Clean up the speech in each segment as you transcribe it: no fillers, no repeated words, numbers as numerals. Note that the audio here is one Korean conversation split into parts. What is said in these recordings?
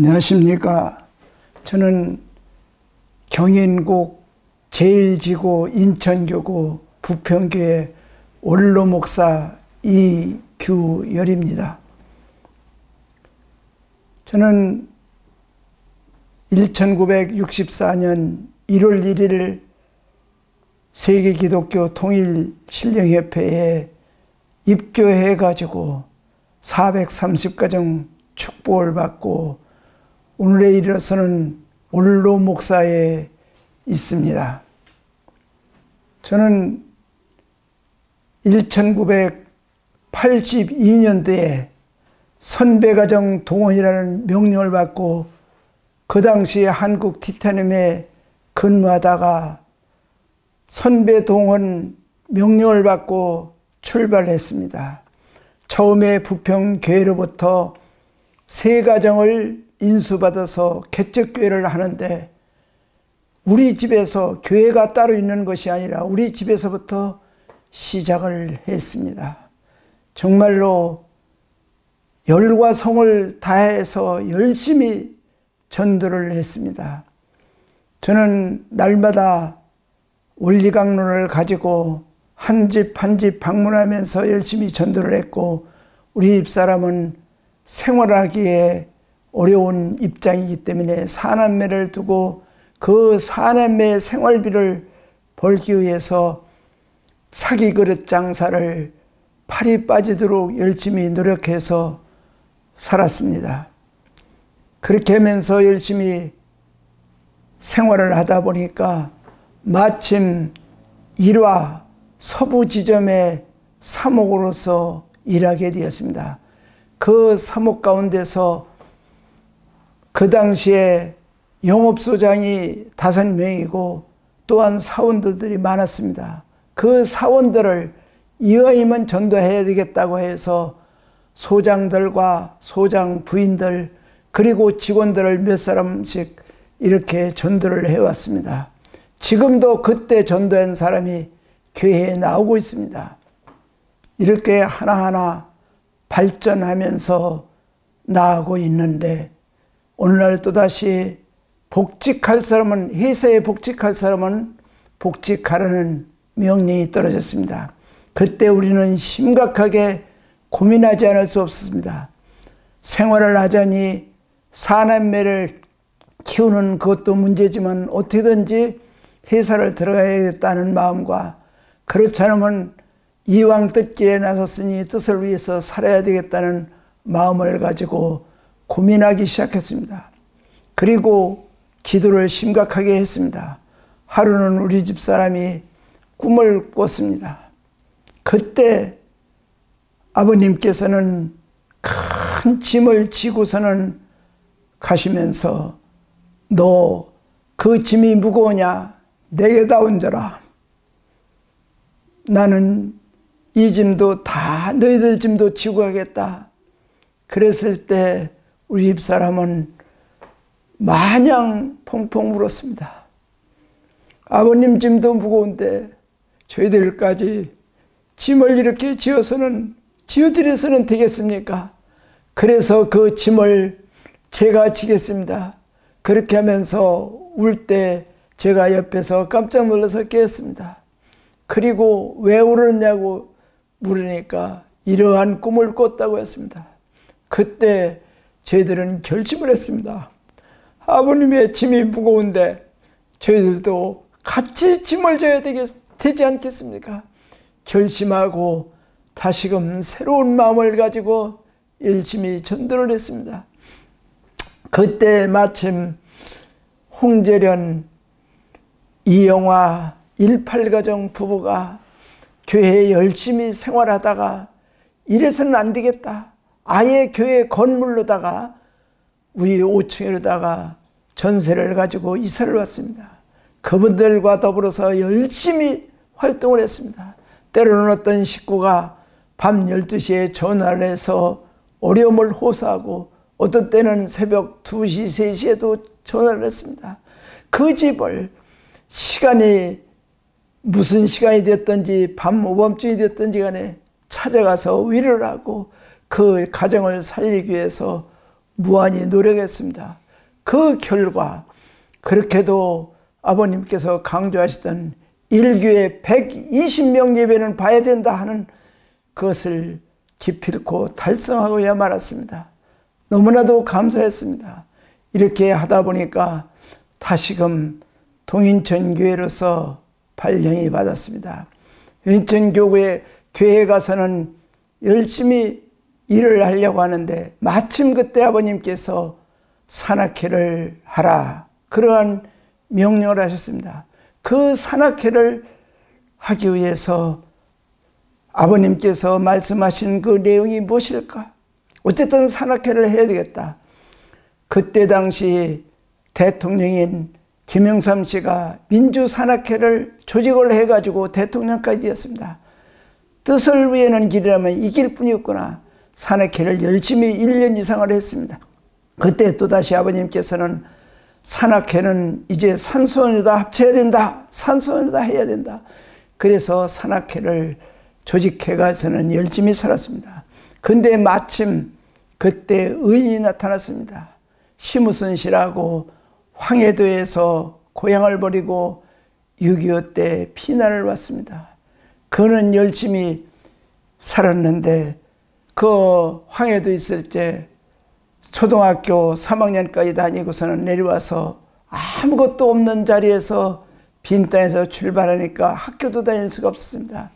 안녕하십니까. 저는 경인국 제1지구 인천교구 부평교회 원로 목사 이규열입니다. 저는 1964년 1월 1일 세계기독교 통일신령협회에 입교해가지고 430가정 축복을 받고 오늘에 이르러서는 원로 목사에 있습니다. 저는 1982년도에 선배가정 동원이라는 명령을 받고 그 당시에 한국 티타늄에 근무하다가 선배 동원 명령을 받고 출발했습니다. 처음에 부평교회로부터 세 가정을 인수받아서 개척교회를 하는데 우리 집에서 교회가 따로 있는 것이 아니라 우리 집에서부터 시작을 했습니다. 정말로 열과 성을 다해서 열심히 전도를 했습니다. 저는 날마다 원리강론을 가지고 한 집 한 집 방문하면서 열심히 전도를 했고 우리 집사람은 생활하기에 어려운 입장이기 때문에 사남매를 두고 그 사남매의 생활비를 벌기 위해서 사기 그릇 장사를 팔이 빠지도록 열심히 노력해서 살았습니다. 그렇게 하면서 열심히 생활을 하다 보니까 마침 일화 서부지점의 사목으로서 일하게 되었습니다. 그 사목 가운데서 그 당시에 영업소장이 5명이고 또한 사원들이 많았습니다. 그 사원들을 이왕이면 전도해야 되겠다고 해서 소장들과 소장 부인들 그리고 직원들을 몇 사람씩 이렇게 전도를 해왔습니다. 지금도 그때 전도한 사람이 교회에 나오고 있습니다. 이렇게 하나하나 발전하면서 나아가고 있는데 오늘날 또다시 복직할 사람은 회사에 복직할 사람은 복직하라는 명령이 떨어졌습니다. 그때 우리는 심각하게 고민하지 않을 수 없습니다. 생활을 하자니 사남매를 키우는 그것도 문제지만 어떻게든지 회사를 들어가야겠다는 마음과 그렇지 않으면 이왕 뜻길에 나섰으니 뜻을 위해서 살아야 되겠다는 마음을 가지고 고민하기 시작했습니다. 그리고 기도를 심각하게 했습니다. 하루는 우리 집사람이 꿈을 꿨습니다. 그때 아버님께서는 큰 짐을 지고서는 가시면서 너 그 짐이 무거우냐? 내게 다 얹어라. 나는 이 짐도 다 너희들 짐도 지고 가겠다. 그랬을 때 우리 집사람은 마냥 펑펑 울었습니다. 아버님 짐도 무거운데 저희들까지 짐을 이렇게 지어드려서는 되겠습니까? 그래서 그 짐을 제가 지겠습니다. 그렇게 하면서 울 때 제가 옆에서 깜짝 놀라서 깨었습니다. 그리고 왜 울었냐고 물으니까 이러한 꿈을 꿨다고 했습니다. 그때 저희들은 결심을 했습니다. 아버님의 짐이 무거운데 저희들도 같이 짐을 져야 되지 않겠습니까? 결심하고 다시금 새로운 마음을 가지고 열심히 전도를 했습니다. 그때 마침 홍재련, 이영화, 18가정 부부가 교회에 열심히 생활하다가 이래서는 안 되겠다. 아예 교회 건물로다가 우리 5층에다가 전세를 가지고 이사를 왔습니다. 그분들과 더불어서 열심히 활동을 했습니다. 때로는 어떤 식구가 밤 12시에 전화를 해서 어려움을 호소하고 어떤 때는 새벽 2시, 3시에도 전화를 했습니다. 그 집을 시간이 무슨 시간이 됐든지 밤 오밤중이 됐든지 간에 찾아가서 위로를 하고 그 가정을 살리기 위해서 무한히 노력했습니다. 그 결과 그렇게도 아버님께서 강조하시던 1교회 120명 예배는 봐야 된다 하는 그것을 기필코 달성하고야 말았습니다. 너무나도 감사했습니다. 이렇게 하다 보니까 다시금 동인천교회로서 발령이 받았습니다. 동인천교회에 가서는 열심히 일을 하려고 하는데 마침 그때 아버님께서 산악회를 하라, 그러한 명령을 하셨습니다. 그 산악회를 하기 위해서 아버님께서 말씀하신 그 내용이 무엇일까? 어쨌든 산악회를 해야 되겠다. 그때 당시 대통령인 김영삼 씨가 민주산악회를 조직을 해가지고 대통령까지 되었습니다. 뜻을 위하는 길이라면 이 길뿐이었구나. 산악회를 열심히 1년 이상을 했습니다. 그때 또다시 아버님께서는 산악회는 이제 산수원에다 합쳐야 된다. 산수원에다 해야 된다. 그래서 산악회를 조직해가서는 열심히 살았습니다. 근데 마침 그때 의인이 나타났습니다. 심우순 씨라고 황해도에서 고향을 버리고 6.25 때 피난을 왔습니다. 그는 열심히 살았는데 그 황해도 있을 때 초등학교 3학년까지 다니고서는 내려와서 아무것도 없는 자리에서 빈 땅에서 출발하니까 학교도 다닐 수가 없었습니다.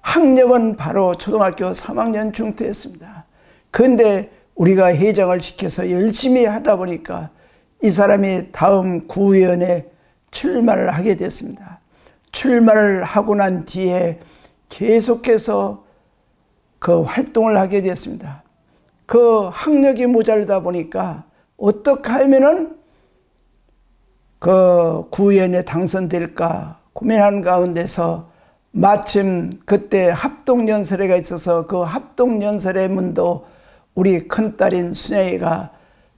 학력은 바로 초등학교 3학년 중퇴였습니다. 그런데 우리가 회장을 시켜서 열심히 하다 보니까 이 사람이 다음 구의원에 출마를 하게 됐습니다. 출마를 하고 난 뒤에 계속해서 그 활동을 하게 됐습니다. 그 학력이 모자르다 보니까 어떻게 하면은 그 구의원에 당선될까 고민하는 가운데서 마침 그때 합동연설회가 있어서 그 합동연설회 문도 우리 큰딸인 순영이가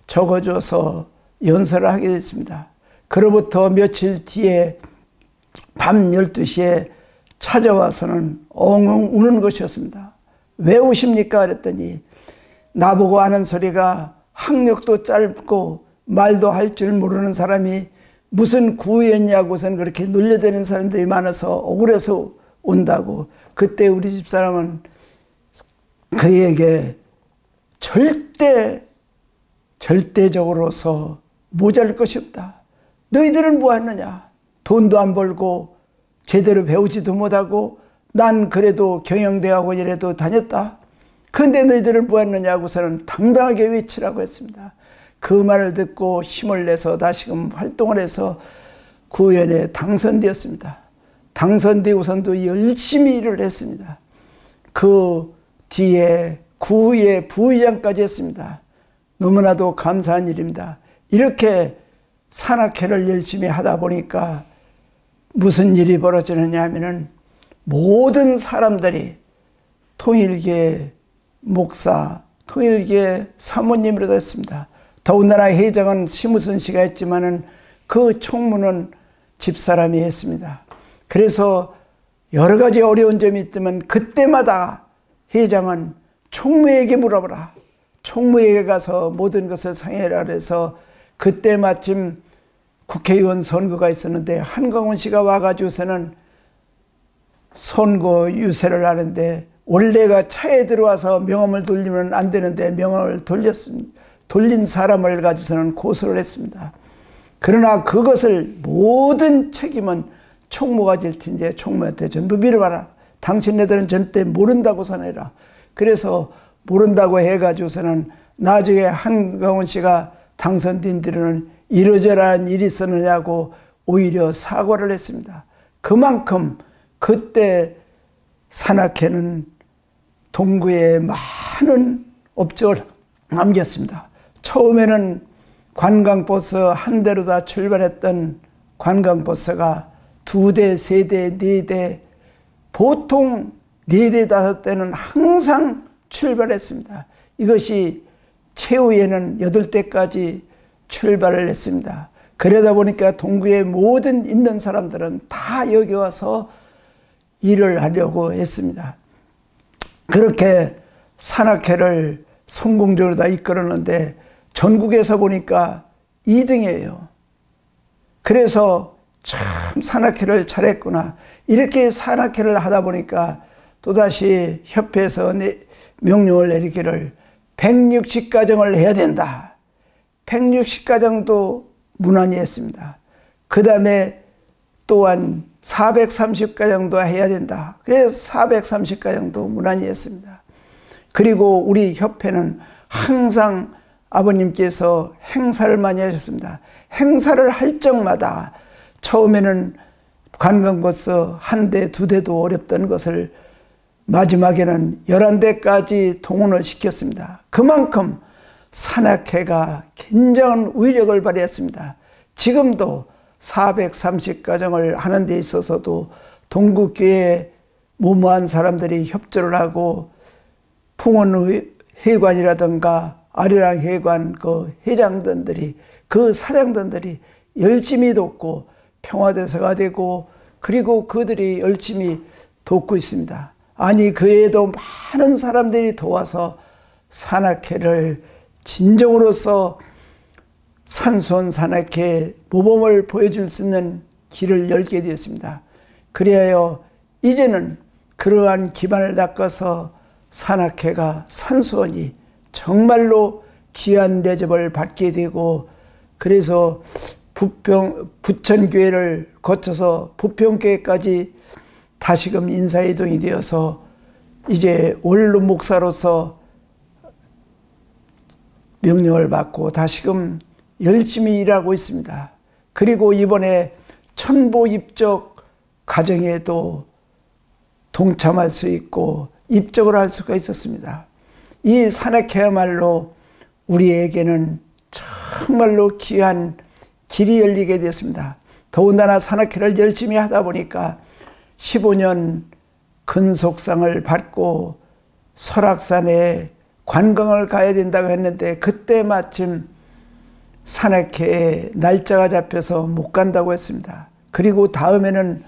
적어줘서 연설을 하게 됐습니다. 그로부터 며칠 뒤에 밤 12시에 찾아와서는 엉엉 우는 것이었습니다. 왜 우십니까? 그랬더니 나보고 하는 소리가 학력도 짧고 말도 할 줄 모르는 사람이 무슨 구의였냐고선 그렇게 놀려대는 사람들이 많아서 억울해서 온다고. 그때 우리 집사람은 그에게 절대적으로서 모자랄 것이 없다. 너희들은 뭐 하느냐? 돈도 안 벌고 제대로 배우지도 못하고 난 그래도 경영대학원이라도 다녔다. 근데 너희들은 뭐 하느냐고서는 당당하게 외치라고 했습니다. 그 말을 듣고 힘을 내서 다시금 활동을 해서 구의원에 당선되었습니다. 당선되고선도 열심히 일을 했습니다. 그 뒤에 구의 부의장까지 했습니다. 너무나도 감사한 일입니다. 이렇게 산악회를 열심히 하다 보니까 무슨 일이 벌어지느냐 하면은 모든 사람들이 통일교회 목사, 통일교회 사모님으로 됐습니다. 더군다나 회장은 심우순 씨가 했지만은 그 총무는 집사람이 했습니다. 그래서 여러 가지 어려운 점이 있지만 그때마다 회장은 총무에게 물어보라. 총무에게 가서 모든 것을 상의하라 그래서 그때 마침 국회의원 선거가 있었는데 한강원 씨가 와가지고서는 선거 유세를 하는데 원래가 차에 들어와서 명함을 돌리면 안 되는데 명함을 돌린 사람을 가지고서는 고소를 했습니다. 그러나 그것을 모든 책임은 총무가 질 텐데 총무한테 전부 밀어봐라. 당신네들은 절대 모른다고 선해라. 그래서 모른다고 해가지고서는 나중에 한강원 씨가 당선된 뒤로는 이러저러한 일이 있었느냐고 오히려 사과를 했습니다. 그만큼 그때 산악회는 동구에 많은 업적을 남겼습니다. 처음에는 관광버스 한 대로 다 출발했던 관광버스가 2대, 3대, 4대, 보통 4대, 5대는 항상 출발했습니다. 이것이 최후에는 8대까지 출발을 했습니다. 그러다 보니까 동구에 모든 있는 사람들은 다 여기 와서 일을 하려고 했습니다. 그렇게 산악회를 성공적으로 다 이끌었는데 전국에서 보니까 2등이에요. 그래서 참 산악회를 잘했구나. 이렇게 산악회를 하다 보니까 또다시 협회에서 명령을 내리기를 160가정을 해야 된다. 160가정도 무난히 했습니다. 그 다음에 또한 430가정도 해야 된다. 그래서 430가정도 무난히 했습니다. 그리고 우리 협회는 항상 아버님께서 행사를 많이 하셨습니다. 행사를 할 적마다 처음에는 관광버스 한 대, 두 대도 어렵던 것을 마지막에는 11대까지 동원을 시켰습니다. 그만큼 산악회가 굉장한 위력을 발휘했습니다. 지금도 430가정을 하는 데 있어서도 동국교회 무모한 사람들이 협조를 하고 풍원회관이라든가 아리랑회관 그 회장단들이 그 사장단들이 열심히 돕고 평화대사가 되고 그리고 그들이 열심히 돕고 있습니다. 아니 그 외에도 많은 사람들이 도와서 산악회를 진정으로서 산수원 산악회 모범을 보여줄 수 있는 길을 열게 되었습니다. 그리하여 이제는 그러한 기반을 닦아서 산악회가 산수원이 정말로 귀한 대접을 받게 되고 그래서 부천교회를 거쳐서 부평교회까지 다시금 인사이동이 되어서 이제 원로 목사로서 명령을 받고 다시금 열심히 일하고 있습니다. 그리고 이번에 천보 입적 과정에도 동참할 수 있고 입적을 할 수가 있었습니다. 이 산악회야말로 우리에게는 정말로 귀한 길이 열리게 됐습니다. 더군다나 산악회를 열심히 하다 보니까 15년 근속상을 받고 설악산에 관광을 가야 된다고 했는데 그때 마침 산악회에 날짜가 잡혀서 못 간다고 했습니다. 그리고 다음에는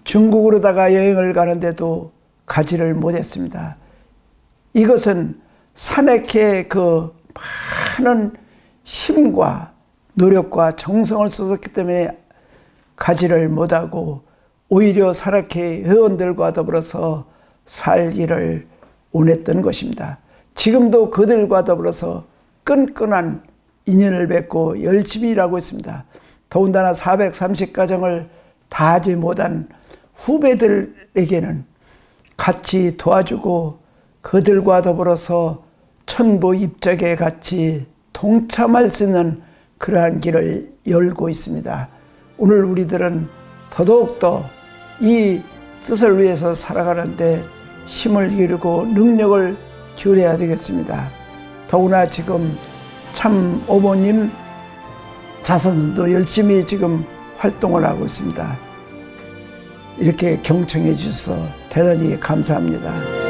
중국으로다가 여행을 가는데도 가지를 못했습니다. 이것은 산악회의 그 많은 힘과 노력과 정성을 쏟았기 때문에 가지를 못하고 오히려 산악회 회원들과 더불어서 살기를 원했던 것입니다. 지금도 그들과 더불어서 끈끈한 인연을 맺고 열심히 일하고 있습니다. 더군다나 430가정을 다 하지 못한 후배들에게는 같이 도와주고 그들과 더불어서 천보 입적에 같이 동참할 수 있는 그러한 길을 열고 있습니다. 오늘 우리들은 더더욱더 이 뜻을 위해서 살아가는데 힘을 기르고 능력을 기울여야 되겠습니다. 더구나 지금 참 어머님 자손도 열심히 지금 활동을 하고 있습니다. 이렇게 경청해 주셔서 대단히 감사합니다.